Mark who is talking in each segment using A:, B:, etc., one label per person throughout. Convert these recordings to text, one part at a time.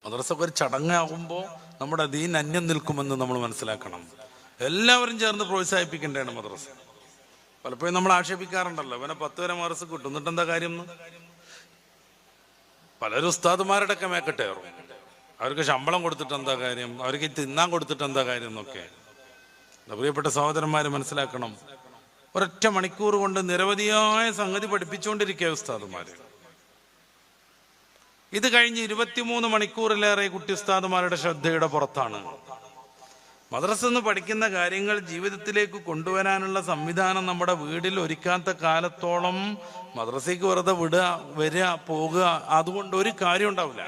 A: മദ്രസ ഒരു ചടങ്ങാകുമ്പോൾ നമ്മുടെ ദീൻ അന്യം നിൽക്കുമെന്ന് നമ്മൾ മനസ്സിലാക്കണം. എല്ലാവരും ചേർന്ന് പ്രോത്സാഹിപ്പിക്കേണ്ടതാണ് മദ്രസ. പലപ്പോഴും നമ്മൾ ആക്ഷേപിക്കാറുണ്ടല്ലോ, ഇവനെ 10 വരെ മദ്രസ കിട്ടും, എന്നിട്ട് എന്താ കാര്യം എന്ന്. പലരും ഉസ്താദുമാരുടെ ഒക്കെ മേക്കട്ടേറും. അവർക്ക് ശമ്പളം കൊടുത്തിട്ട് എന്താ കാര്യം, അവർക്ക് തിന്നാൻ കൊടുത്തിട്ട് എന്താ കാര്യം എന്നൊക്കെ. പ്രിയപ്പെട്ട സഹോദരന്മാർ മനസ്സിലാക്കണം, ഒരൊറ്റ മണിക്കൂർ കൊണ്ട് നിരവധിയായ സംഗതി പഠിപ്പിച്ചുകൊണ്ടിരിക്കുക ഉസ്താദുമാർ. ഇത് കഴിഞ്ഞ് 23 മണിക്കൂറിലേറെ കുട്ടി ഉസ്താദുമാരുടെ ശ്രദ്ധയുടെ പുറത്താണ്. മദ്രസ നിന്ന് പഠിക്കുന്ന കാര്യങ്ങൾ ജീവിതത്തിലേക്ക് കൊണ്ടുവരാനുള്ള സംവിധാനം നമ്മുടെ വീട്ടിൽ ഒരുക്കാത്ത കാലത്തോളം മദ്രസയ്ക്ക് വെറുതെ വരിക പോകുക, അതുകൊണ്ട് ഒരു കാര്യം ഉണ്ടാവില്ല.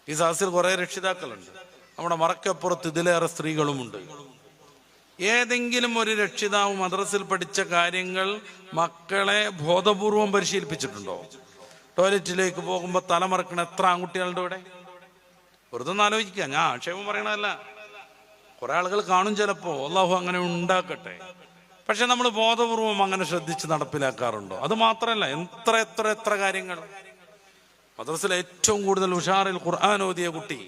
A: ഈ സദസ്സിൽ കുറെ രക്ഷിതാക്കളുണ്ട്, നമ്മുടെ മറക്കപ്പുറത്ത് ഇതിലേറെ സ്ത്രീകളുമുണ്ട്. ഏതെങ്കിലും ഒരു രക്ഷിതാവ് മദ്രസയിൽ പഠിച്ച കാര്യങ്ങൾ മക്കളെ ബോധപൂർവം പരിശീലിപ്പിച്ചിട്ടുണ്ടോ? ടോയ്ലറ്റിലേക്ക് പോകുമ്പോൾ തലമറക്കണ എത്ര ആൺകുട്ടികളുടെ ഇവിടെ? വെറുതെ ഒന്ന് ആലോചിക്കുക. ഞാൻ ആക്ഷേപം പറയണതല്ല, കുറെ ആളുകൾ കാണും ചിലപ്പോ, അല്ലാഹു അങ്ങനെ ഉണ്ടാക്കട്ടെ. പക്ഷെ നമ്മൾ ബോധപൂർവം അങ്ങനെ ശ്രദ്ധിച്ച് നടപ്പിലാക്കാറുണ്ടോ? അത് മാത്രമല്ല, എത്ര എത്ര എത്ര കാര്യങ്ങൾ. മദ്രസയിൽ ഏറ്റവും കൂടുതൽ ഉഷാറിൽ ഖുർആൻ ഓതിയ കുട്ടി.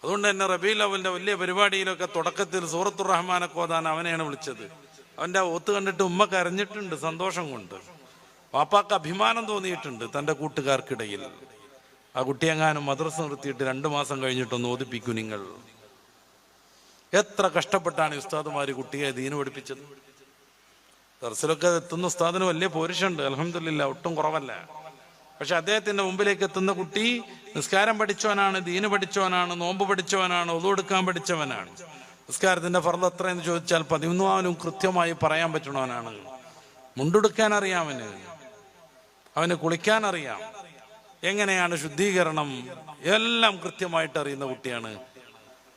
A: അതുകൊണ്ട് തന്നെ റബീഉൽ അവ്വലിന്റെ വലിയ പരിപാടിയിലൊക്കെ തുടക്കത്തിൽ സൂറത്തുർ റഹ്മാനൊക്കെ ഓതാൻ അവനെയാണ് വിളിച്ചത്. അവന്റെ ഒത്ത് കണ്ടിട്ട് ഉമ്മ കരഞ്ഞിട്ടുണ്ട് സന്തോഷം കൊണ്ട്. പാപ്പാക്ക് അഭിമാനം തോന്നിയിട്ടുണ്ട് തൻ്റെ കൂട്ടുകാർക്കിടയിൽ. ആ കുട്ടിയെങ്ങാനും മദ്രസ നിർത്തിയിട്ട് 2 മാസം കഴിഞ്ഞിട്ടൊന്ന് ഓതിപ്പിക്കൂ നിങ്ങൾ. എത്ര കഷ്ടപ്പെട്ടാണ് ഉസ്താദുമാര് കുട്ടിയെ ദീന് പഠിപ്പിച്ചത്. ദർസിലൊക്കെ എത്തുന്ന ഉസ്താദിന് വലിയ പോരിഷുണ്ട്, അൽഹംദുലില്ലാ, ഒട്ടും കുറവല്ല. പക്ഷെ അദ്ദേഹത്തിന്റെ മുമ്പിലേക്ക് എത്തുന്ന കുട്ടി നിസ്കാരം പഠിച്ചവനാണ്, ദീന് പഠിച്ചവനാണ്, നോമ്പ് പഠിച്ചവനാണ്, ഒളു എടുക്കാൻ പഠിച്ചവനാണ്. നിസ്കാരത്തിന്റെ ഫർള് എത്രയെന്ന് ചോദിച്ചാൽ 14 കൃത്യമായി പറയാൻ പറ്റണവനാണ്. മുണ്ടെടുക്കാൻ അറിയാം അവന് കുളിക്കാൻ അറിയാം, എങ്ങനെയാണ് ശുദ്ധീകരണം എല്ലാം കൃത്യമായിട്ട് അറിയുന്ന കുട്ടിയാണ്.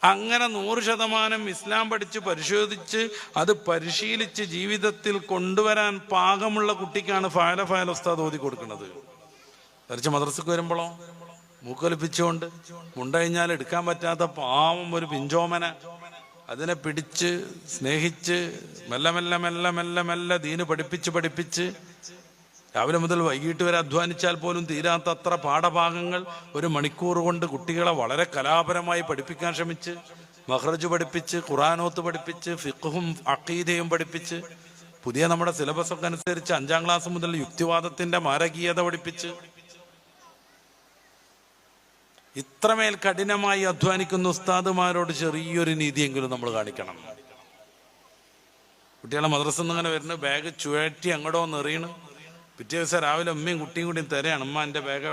A: അങ്ങനെ 100% ഇസ്ലാം പഠിച്ച് പരിശോധിച്ച് അത് പരിശീലിച്ച് ജീവിതത്തിൽ കൊണ്ടുവരാൻ പാകമുള്ള കുട്ടിക്കാണ് ഫയല ഉസ്താദ് ഓതി കൊടുക്കുന്നത്. ധരിച്ച് മദ്രസക്ക് വരുമ്പോഴോ മൂക്കൊലിപ്പിച്ചുകൊണ്ട് മുണ്ടഴിഞ്ഞാൽ എടുക്കാൻ പറ്റാത്ത പാവം ഒരു പിഞ്ചോമന, അതിനെ പിടിച്ച് സ്നേഹിച്ച് മെല്ലെ മെല്ലെ മെല്ലെ മെല്ലെ മെല്ലെ ദീന് പഠിപ്പിച്ച് രാവിലെ മുതൽ വൈകിട്ട് വരെ അധ്വാനിച്ചാൽ പോലും തീരാത്തത്ര പാഠഭാഗങ്ങൾ 1 മണിക്കൂർ കൊണ്ട് കുട്ടികളെ വളരെ കലാപരമായി പഠിപ്പിക്കാൻ ശ്രമിച്ച്, മഖ്റജ് പഠിപ്പിച്ച്, ഖുർആനോത്ത് പഠിപ്പിച്ച്, ഫിഖ്ഹും അഖീദയും പഠിപ്പിച്ച്, പുതിയ നമ്മുടെ സിലബസ് ഒക്കെ അനുസരിച്ച് 5ാം ക്ലാസ് മുതൽ യുക്തിവാദത്തിന്റെ മാരകീയത പഠിപ്പിച്ച്, ഇത്രമേൽ കഠിനമായി അധ്വാനിക്കുന്ന ഉസ്താദുമാരോട് ചെറിയൊരു നീതിയെങ്കിലും നമ്മൾ കാണിക്കണം. കുട്ടികളെ മദ്രസ ഇങ്ങനെ വരുന്നു, ബാഗ് ചുഴറ്റി അങ്ങോട്ടോ ഒന്ന് എറിയണം. പിറ്റേ ദിവസം രാവിലെ ഉമ്മയും കുട്ടിയും കൂടി തരാണ്, ഉമ്മ എൻ്റെ ബാഗ്